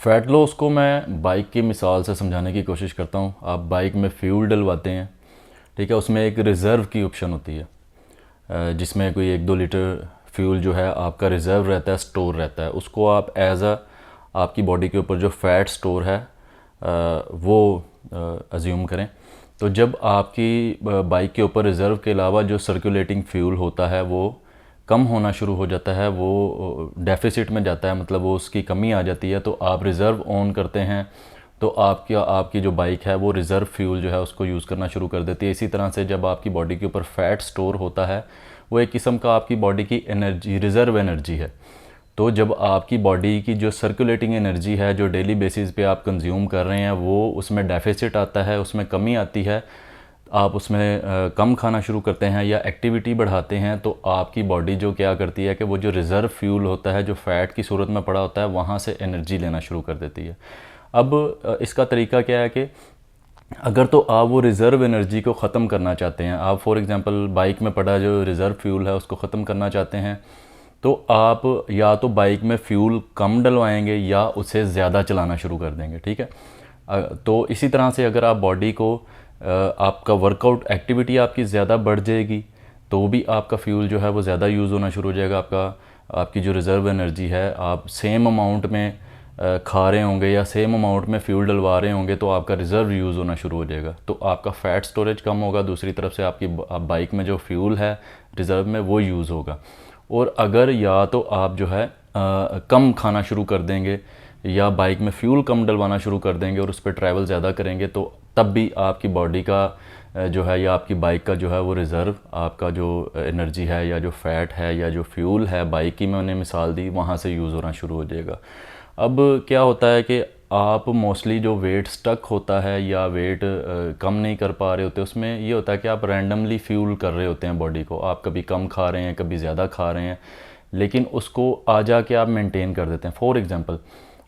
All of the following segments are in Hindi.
फ़ैट लॉस को मैं बाइक की मिसाल से समझाने की कोशिश करता हूँ। आप बाइक में फ्यूल डलवाते हैं, ठीक है, उसमें एक रिज़र्व की ऑप्शन होती है, जिसमें कोई 1-2 लीटर फ्यूल जो है आपका रिज़र्व रहता है, स्टोर रहता है। उसको आप एज आपकी बॉडी के ऊपर जो फ़ैट स्टोर है वो अज्यूम करें। तो जब आपकी बाइक के ऊपर रिज़र्व के अलावा जो सर्कुलेटिंग फ्यूल होता है वो कम होना शुरू हो जाता है, वो डेफिसिट में जाता है, मतलब वो उसकी कमी आ जाती है, तो आप रिज़र्व ऑन करते हैं, तो आपकी जो बाइक है वो रिज़र्व फ्यूल जो है उसको यूज़ करना शुरू कर देती है। इसी तरह से जब आपकी बॉडी के ऊपर फ़ैट स्टोर होता है, वो एक किस्म का आपकी बॉडी की एनर्जी, रिज़र्व एनर्जी है। तो जब आपकी बॉडी की जो सर्कुलेटिंग एनर्जी है, जो डेली बेसिस पे आप कंज्यूम कर रहे हैं, वो उसमें डेफिसिट आता है, उसमें कमी आती है, आप उसमें कम खाना शुरू करते हैं या एक्टिविटी बढ़ाते हैं, तो आपकी बॉडी जो क्या करती है कि वो जो रिज़र्व फ्यूल होता है, जो फ़ैट की सूरत में पड़ा होता है, वहाँ से एनर्जी लेना शुरू कर देती है। अब इसका तरीका क्या है कि अगर तो आप वो रिज़र्व एनर्जी को ख़त्म करना चाहते हैं, आप फॉर एग्ज़ाम्पल बाइक में पड़ा जो रिज़र्व फ्यूल है उसको ख़त्म करना चाहते हैं, तो आप या तो बाइक में फ्यूल कम डलवाएंगे या उसे ज़्यादा चलाना शुरू कर देंगे, ठीक है। तो इसी तरह से अगर आप बॉडी को आपका वर्कआउट एक्टिविटी आपकी ज़्यादा बढ़ जाएगी, तो भी आपका फ्यूल जो है वो ज़्यादा यूज़ होना शुरू हो जाएगा। आपकी जो रिज़र्व एनर्जी है, आप सेम अमाउंट में खा रहे होंगे या सेम अमाउंट में फ्यूल डलवा रहे होंगे, तो आपका रिज़र्व यूज़ होना शुरू हो जाएगा, तो आपका फ़ैट स्टोरेज कम होगा। दूसरी तरफ से आपकी बाइक में जो फ्यूल है रिज़र्व में वो यूज़ होगा। और अगर या तो आप जो है कम खाना शुरू कर देंगे या बाइक में फ्यूल कम डलवाना शुरू कर देंगे और उस पर ट्रैवल ज़्यादा करेंगे, तो तब भी आपकी बॉडी का जो है या आपकी बाइक का जो है वो रिज़र्व, आपका जो एनर्जी है या जो फ़ैट है या जो फ्यूल है, बाइक की मैंने मिसाल दी, वहाँ से यूज़ होना शुरू हो जाएगा। अब क्या होता है कि आप मोस्टली जो वेट स्टक होता है या वेट कम नहीं कर पा रहे होते, उसमें ये होता है कि आप रैंडमली फ्यूल कर रहे होते हैं बॉडी को। आप कभी कम खा रहे हैं, कभी ज़्यादा खा रहे हैं, लेकिन उसको आ जा के आप मेंटेन कर देते हैं। फॉर एग्ज़ाम्पल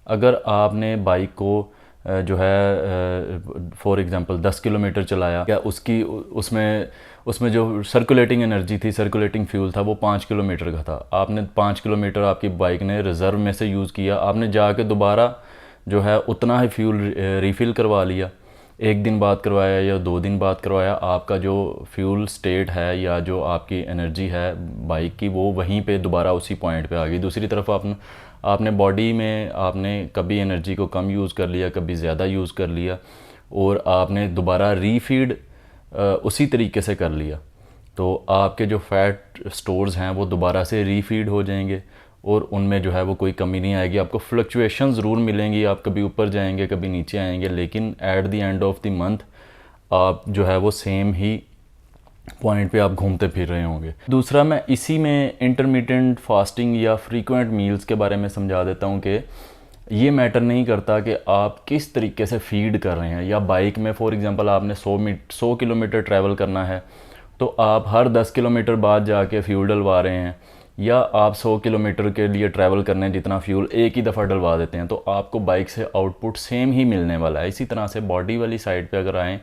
अगर आपने बाइक को जो है फॉर एग्ज़ाम्पल 10 किलोमीटर चलाया, क्या उसकी उसमें उसमें जो सर्कुलेटिंग एनर्जी थी, सर्कुलेटिंग फ्यूल था, वो 5 किलोमीटर का था। आपने 5 किलोमीटर आपकी बाइक ने रिज़र्व में से यूज़ किया, आपने जाके दोबारा जो है उतना ही फ्यूल रिफ़िल करवा लिया। 1 दिन बाद करवाया या 2 दिन बाद करवाया, आपका जो फ्यूल स्टेट है या जो आपकी एनर्जी है बाइक की, वो वहीं पे दोबारा उसी पॉइंट पे आ गई। दूसरी तरफ आपने बॉडी में आपने कभी एनर्जी को कम यूज़ कर लिया, कभी ज़्यादा यूज़ कर लिया, और आपने दोबारा रीफीड उसी तरीके से कर लिया, तो आपके जो फ़ैट स्टोर्स हैं वो दोबारा से रीफीड हो जाएंगे और उनमें जो है वो कोई कमी नहीं आएगी। आपको फ्लक्चुएशन ज़रूर मिलेंगी, आप कभी ऊपर जाएंगे, कभी नीचे आएंगे, लेकिन at the end of the month आप जो है वो सेम ही पॉइंट पे आप घूमते फिर रहे होंगे। दूसरा, मैं इसी में इंटरमिटेंट फास्टिंग या फ्रीक्वेंट मील्स के बारे में समझा देता हूँ कि ये मैटर नहीं करता कि आप किस तरीके से फीड कर रहे हैं। या बाइक में फॉर एग्ज़ाम्पल आपने 100 किलोमीटर ट्रैवल करना है, तो आप हर 10 किलोमीटर बाद जाके फ्यूल डलवा रहे हैं, या आप 100 किलोमीटर के लिए ट्रैवल करने जितना फ्यूल एक ही दफ़ा डलवा देते हैं, तो आपको बाइक से आउटपुट सेम ही मिलने वाला है। इसी तरह से बॉडी वाली साइड पे अगर आएँ,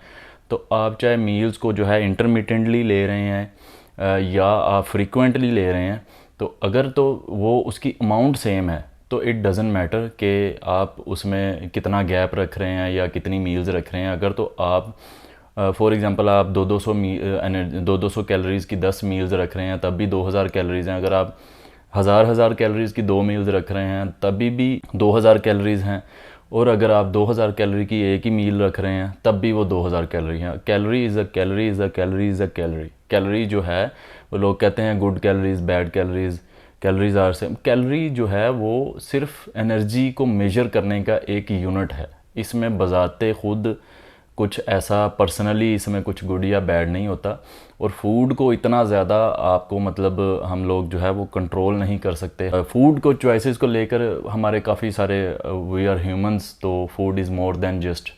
तो आप चाहे मील्स को जो है इंटरमिटेंटली ले रहे हैं या आप फ्रीक्वेंटली ले रहे हैं, तो अगर तो वो उसकी अमाउंट सेम है, तो इट डज़न्ट मैटर कि आप उसमें कितना गैप रख रहे हैं या कितनी मील्स रख रहे हैं। अगर तो आप फॉर एग्ज़ाम्पल आप 200 कैलोरीज़ की 10 मील्स रख रहे हैं, तब भी 2000 कैलोरीज़ हैं। अगर आप हज़ार कैलोरीज़ की 2 मील्स रख रहे हैं, तभी भी 2000 कैलोरीज़ हैं। और अगर आप 2000 कैलोरी की एक ही मील रख रहे हैं, तब भी वो 2000 कैलोरी हैं। Calorie is a calorie is a calorie is a calorie. Calorie जो है वो लोग कहते हैं good calories, bad calories, calories are same. Calorie जो है वो सिर्फ एनर्जी को मेजर करने का एक यूनिट है। इसमें बज़ाते ख़ुद कुछ ऐसा पर्सनली इसमें कुछ गुड या बैड नहीं होता। और फूड को इतना ज़्यादा आपको मतलब हम लोग जो है वो कंट्रोल नहीं कर सकते। फूड को चॉइसेस को लेकर हमारे काफ़ी सारे वी आर ह्यूमंस, तो food is more than just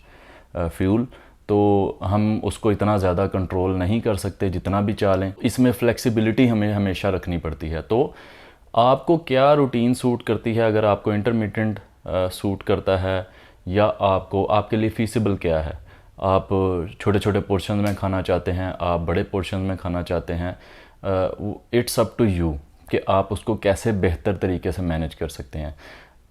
fuel, तो हम उसको इतना ज़्यादा कंट्रोल नहीं कर सकते जितना भी चाहें। इसमें फ्लेक्सिबिलिटी हमें हमेशा रखनी पड़ती है। तो आपको क्या रूटीन सूट करती है, अगर आपको इंटरमिटेंट सूट करता है, या आपको आपके लिए फीसिबल क्या है। आप छोटे छोटे पोर्शन में खाना चाहते हैं, आप बड़े पोर्शन में खाना चाहते हैं, इट्स अप टू यू कि आप उसको कैसे बेहतर तरीके से मैनेज कर सकते हैं।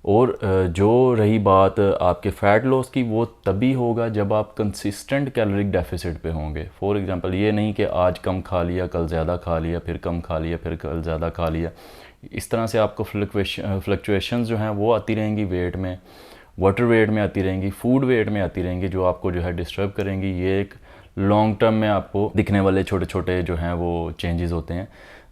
और जो रही बात आपके फ़ैट लॉस की, वो तभी होगा जब आप कंसिस्टेंट कैलोरिक डेफिसिट पे होंगे। फॉर एग्जांपल ये नहीं कि आज कम खा लिया, कल ज़्यादा खा लिया, फिर कम खा लिया, फिर कल ज़्यादा खा लिया। इस तरह से आपको फ्लक्चुएशंस जो हैं वो आती रहेंगी वेट में, वाटर वेट में आती रहेंगी, फूड वेट में आती रहेंगी, जो आपको जो है डिस्टर्ब करेंगी। ये एक लॉन्ग टर्म में आपको दिखने वाले छोटे छोटे जो हैं वो चेंजेस होते हैं।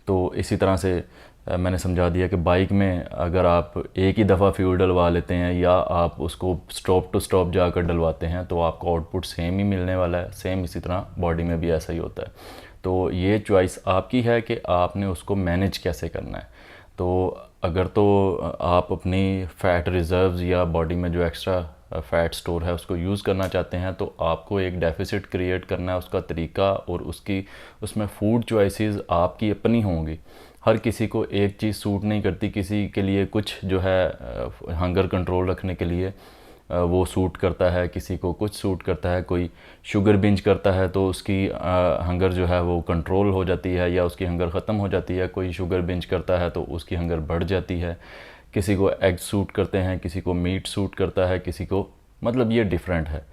तो इसी तरह से मैंने समझा दिया कि बाइक में अगर आप एक ही दफ़ा फ्यूल डलवा लेते हैं या आप उसको स्टॉप टू स्टॉप जाकर डलवाते हैं तो आपको आउटपुट सेम ही मिलने वाला है। सेम इसी तरह बॉडी में भी ऐसा ही होता है। तो ये चॉइस आपकी है कि आपने उसको मैनेज कैसे करना है। तो अगर तो आप अपनी फ़ैट रिज़र्व्स या बॉडी में जो एक्स्ट्रा फ़ैट स्टोर है उसको यूज़ करना चाहते हैं तो आपको एक डेफिसिट क्रिएट करना है। उसका तरीका और उसमें फ़ूड चॉइसेस आपकी अपनी होंगी। हर किसी को एक चीज़ सूट नहीं करती। किसी के लिए कुछ जो है हंगर कंट्रोल रखने के लिए वो सूट करता है, किसी को कुछ सूट करता है। कोई शुगर बिंज करता है तो उसकी हंगर जो है वो कंट्रोल हो जाती है या उसकी हंगर ख़त्म हो जाती है। कोई शुगर बिंज करता है तो उसकी हंगर बढ़ जाती है। किसी को एग सूट करते हैं, किसी को मीट सूट करता है, किसी को, मतलब ये डिफरेंट है।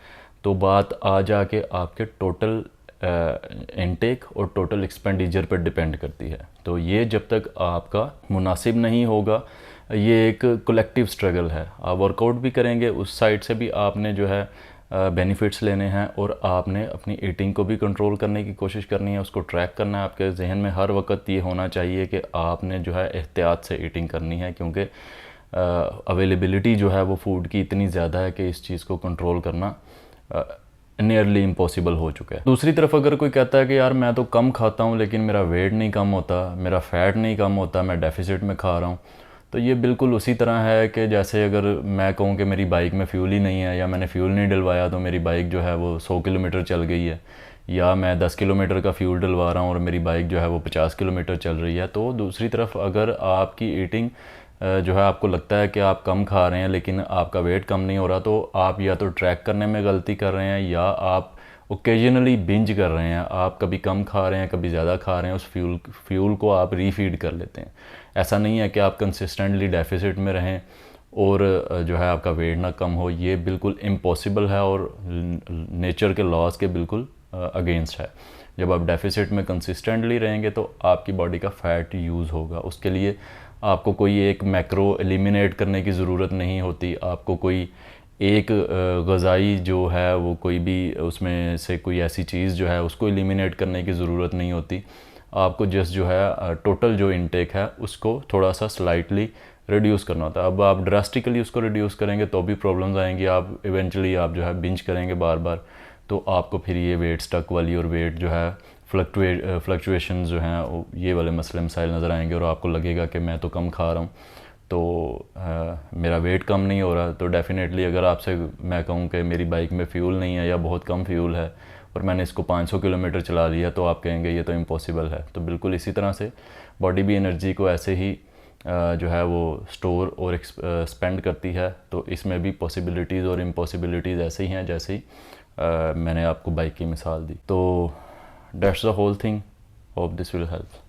तो बात आ जाके आपके टोटल इनटेक और टोटल एक्सपेंडिचर पर डिपेंड करती है। तो ये जब तक आपका मुनासिब नहीं होगा, ये एक कलेक्टिव स्ट्रगल है। आप वर्कआउट भी करेंगे, उस साइड से भी आपने जो है बेनिफिट्स लेने हैं और आपने अपनी ईटिंग को भी कंट्रोल करने की कोशिश करनी है, उसको ट्रैक करना है। आपके जहन में हर वक्त ये होना चाहिए कि आपने जो है एहतियात से ईटिंग करनी है, क्योंकि अवेलेबिलिटी जो है वो फूड की इतनी ज़्यादा है कि इस चीज़ को कंट्रोल करना नियरली इम्पॉसिबल हो चुका है। दूसरी तरफ अगर कोई कहता है कि यार मैं तो कम खाता हूँ लेकिन मेरा वेट नहीं कम होता, मेरा फ़ैट नहीं कम होता, मैं डेफिसिट में खा रहा हूँ, तो ये बिल्कुल उसी तरह है कि जैसे अगर मैं कहूँ कि मेरी बाइक में फ्यूल ही नहीं है या मैंने फ्यूल नहीं डलवाया तो मेरी बाइक जो है वो 100 किलोमीटर चल गई है, या मैं 10 किलोमीटर का फ्यूल डलवा रहा हूँ और मेरी बाइक जो है वो 50 किलोमीटर चल रही है। तो दूसरी तरफ अगर आपकी ईटिंग जो है आपको लगता है कि आप कम खा रहे हैं लेकिन आपका वेट कम नहीं हो रहा, तो आप या तो ट्रैक करने में गलती कर रहे हैं या आप ओकेजनली बिंज कर रहे हैं। आप कभी कम खा रहे हैं, कभी ज़्यादा खा रहे हैं, उस फ्यूल को आप रीफीड कर लेते हैं। ऐसा नहीं है कि आप कंसिस्टेंटली डेफिसिट में रहें और जो है आपका वेट ना कम हो। ये बिल्कुल इम्पॉसिबल है और नेचर के लॉज के बिल्कुल अगेंस्ट है। जब आप डेफिसिट में कंसिस्टेंटली रहेंगे तो आपकी बॉडी का फ़ैट यूज़ होगा। उसके लिए आपको कोई एक मैक्रो एलिमिनेट करने की ज़रूरत नहीं होती। आपको कोई एक ग़ज़ाई जो है वो कोई भी उसमें से कोई ऐसी चीज़ जो है उसको एलिमिनेट करने की ज़रूरत नहीं होती। आपको जस्ट जो है टोटल जो इनटेक है उसको थोड़ा सा स्लाइटली रिड्यूस करना होता है। अब आप ड्रास्टिकली उसको रिड्यूस करेंगे तो भी प्रॉब्लम्स आएंगी। आप इवेंचुअली आप जो है बिंज करेंगे बार बार, तो आपको फिर ये वेट स्टक वाली और वेट जो है फ्लक्चुएशन जो हैं ये वाले मसले मसाइल नज़र आएंगे और आपको लगेगा कि मैं तो कम खा रहा हूँ तो मेरा वेट कम नहीं हो रहा। तो डेफ़िनेटली अगर आपसे मैं कहूँ कि मेरी बाइक में फ्यूल नहीं है या बहुत कम फ्यूल है और मैंने इसको 500 किलोमीटर चला लिया, तो आप कहेंगे ये तो इम्पॉसिबल है। तो बिल्कुल इसी तरह से बॉडी भी एनर्जी को ऐसे ही जो है वो स्टोर और स्पेंड करती है। तो इसमें भी पॉसिबिलिटीज़ और इम्पॉसिबिलिटीज़ ऐसे ही हैं जैसे ही मैंने आपको बाइक की मिसाल दी। तो that's the whole thing. Hope this will help.